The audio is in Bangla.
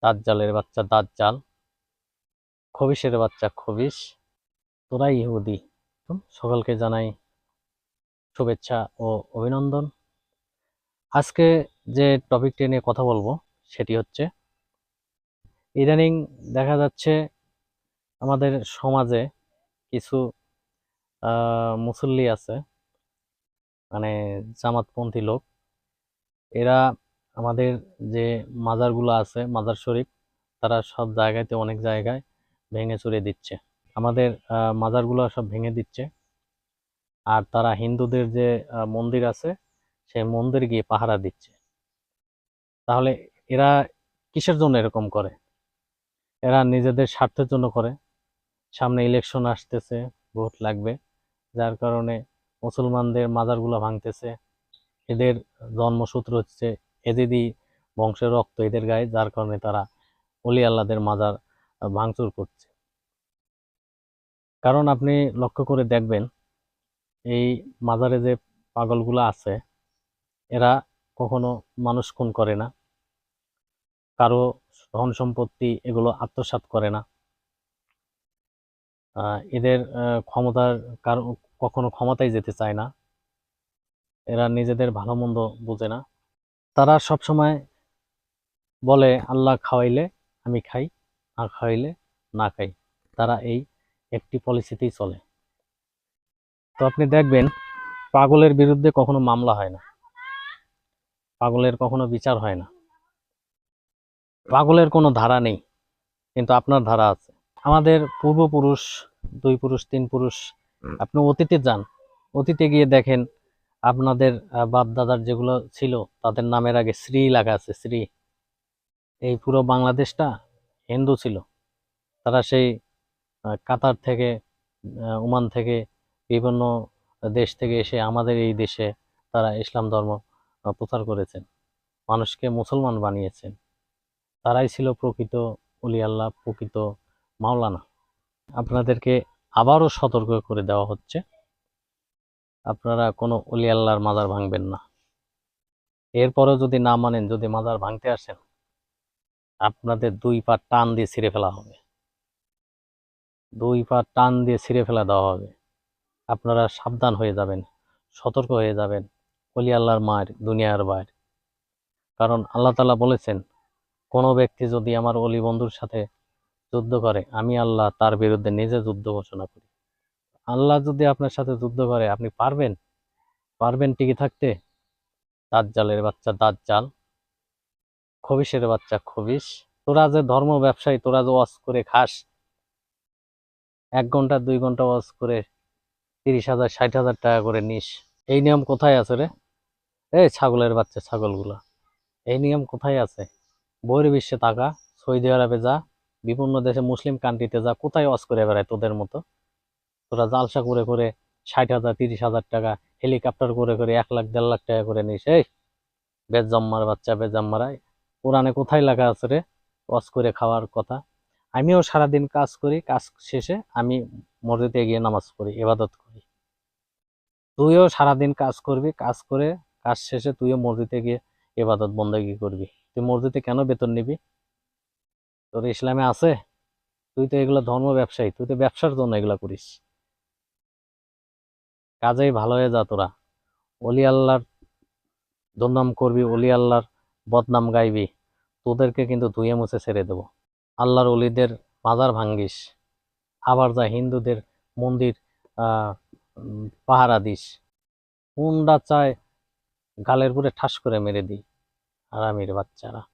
দাজ্জালের বাচ্চা দাজ্জাল, খবিশের বাচ্চা খবিশ, তোরা ইহুদি। সকলকে জানাই শুভেচ্ছা ও অভিনন্দন। আজকে যে টপিকটি নিয়ে কথা বলবো সেটি হচ্ছে, ইদানিং দেখা যাচ্ছে আমাদের সমাজে কিছু মুসল্লি আছে, মানে জামাতপন্থী লোক। এরা আমাদের যে মাজারগুলো আছে, মাজার শরীফ, তারা সব জায়গাতে অনেক জায়গায় ভেঙে চুরে দিচ্ছে। আমাদের মাজারগুলো সব ভেঙে দিচ্ছে। আর তারা হিন্দুদের যে মন্দির আছে সেই মন্দির গিয়ে পাহারা দিচ্ছে। তাহলে এরা কিসের জন্য এরকম করে? এরা নিজেদের স্বার্থের জন্য করে। সামনে ইলেকশন আসতেছে, ভোট লাগবে, যার কারণে মুসলমানদের মাজারগুলো ভাঙতেছে। এদের জন্মসূত্র হচ্ছে এদেরই বংশের রক্ত এদের গায়ে, যার কারণে তারা অলি আল্লাহদের মাজার ভাঙচুর করছে। কারণ আপনি লক্ষ্য করে দেখবেন, এই মাজারে যে পাগলগুলো আছে এরা কখনো মানুষ খুন করে না, কারো ধন সম্পত্তি এগুলো আত্মসাৎ করে না। এদের ক্ষমতার কারো কখনো ক্ষমতায় যেতে চায় না। এরা নিজেদের ভালো মন্দ বোঝে না। তারা সব সময় বলে আল্লাহ খাওয়াইলে আমি খাই, না খাওয়াইলে না খাই। তারা এই একটি পলিসিতেই চলে। তো আপনি দেখবেন পাগলের বিরুদ্ধে কখনো মামলা হয় না, পাগলের কখনো বিচার হয় না। পাগলের কোনো ধারা নেই, কিন্তু আপনার ধারা আছে। আমাদের পূর্বপুরুষ, 2 পুরুষ 3 পুরুষ, আপনি অতীতে যান, অতীতে গিয়ে দেখেন আপনাদের বাপ দাদার যেগুলো ছিল তাদের নামের আগে শ্রী লেখা আছে, শ্রী। এই পুরো বাংলাদেশটা হিন্দু ছিল। তারা সেই কাতার থেকে, ওমান থেকে, বিভিন্ন দেশ থেকে এসে আমাদের এই দেশে তারা ইসলাম ধর্ম প্রচার করেছেন, মানুষকে মুসলমান বানিয়েছেন। তারাই ছিল প্রকৃত অলি আল্লাহ, প্রকৃত মাওলানা। আপনাদেরকে আবারও সতর্ক করে দেওয়া হচ্ছে, আপনারা কোনো অলি আল্লাহর মাজার ভাঙবেন না। এরপরেও যদি না মানেন, যদি মাজার ভাঙতে আসেন, আপনাদের 2 পা টান দিয়ে ছিঁড়ে ফেলা হবে, 2 পা টান দিয়ে ছিঁড়ে ফেলা দেওয়া হবে। আপনারা সাবধান হয়ে যাবেন, সতর্ক হয়ে যাবেন। অলি আল্লাহর মায়ের দুনিয়ার বাইর। কারণ আল্লাহ তাআলা বলেছেন, কোনো ব্যক্তি যদি আমার অলি বন্ধুর সাথে যুদ্ধ করে, আমি আল্লাহ তার বিরুদ্ধে নিজে যুদ্ধ ঘোষণা করি। আল্লাহ যদি আপনার সাথে যুদ্ধ করে, আপনি পারবেন? পারবেন টিকে থাকতে? দাজ্জালের বাচ্চা দাজ্জাল, খবিশের বাচ্চা খবিশ। তোরা যে ধর্ম ব্যবসায়ী, তোরা যে ওয়াজ করে খাস, 1 ঘন্টা 2 ঘন্টা ওয়াজ করে 30,000 60,000 টাকা করে নিস। এই নিয়ম কোথায় আছে রে? এই ছাগলের বাচ্চা ছাগলগুলা, এই নিয়ম কোথায় আছে? বহির্বিশ্বে তাকা, সৌদি আরবে যা, বিভিন্ন দেশে মুসলিম কান্ট্রিতে যা, কোথায় ওয়াজ করে বেড়ায় তোদের মতো? তোরা জালসা করে করে 60,000 30,000 টাকা, হেলিকপ্টার করে করে 1 লাখ 1.5 লাখ টাকা করে নিস। এই বেজম্মার বাচ্চা বেজম্মারাই, কোরআনে কোথায় লেখা আছে রে ওয়াজ করে খাওয়ার কথা? আমিও সারাদিন কাজ করি, কাজ শেষে আমি মসজিদে গিয়ে নামাজ পড়ি, ইবাদত করি। তুইও সারাদিন কাজ করবি, কাজ করে কাজ শেষে তুইও মসজিদে গিয়ে ইবাদত বন্দেগী করবি। তুই মসজিদে কেন বেতন নিবি? তোর ইসলামে আছে? তুই তো এগুলো ধর্ম ব্যবসায়ী, তুই তো ব্যবসার জন্য এগুলা করিস। কাজেই ভালো হয়ে যা তোরা। অলি আল্লাহর দুর্নাম করবি, অলি আল্লাহর বদনাম গাইবি, তোদেরকে কিন্তু ধুয়ে মুছে ছেড়ে দেবো। আল্লাহর অলিদের মাজার ভাঙ্গিস, আবার যা হিন্দুদের মন্দির পাহারা দিস। কোনটা চায় গালের পুরে ঠাস করে মেরে দিই, হারামির বাচ্চারা।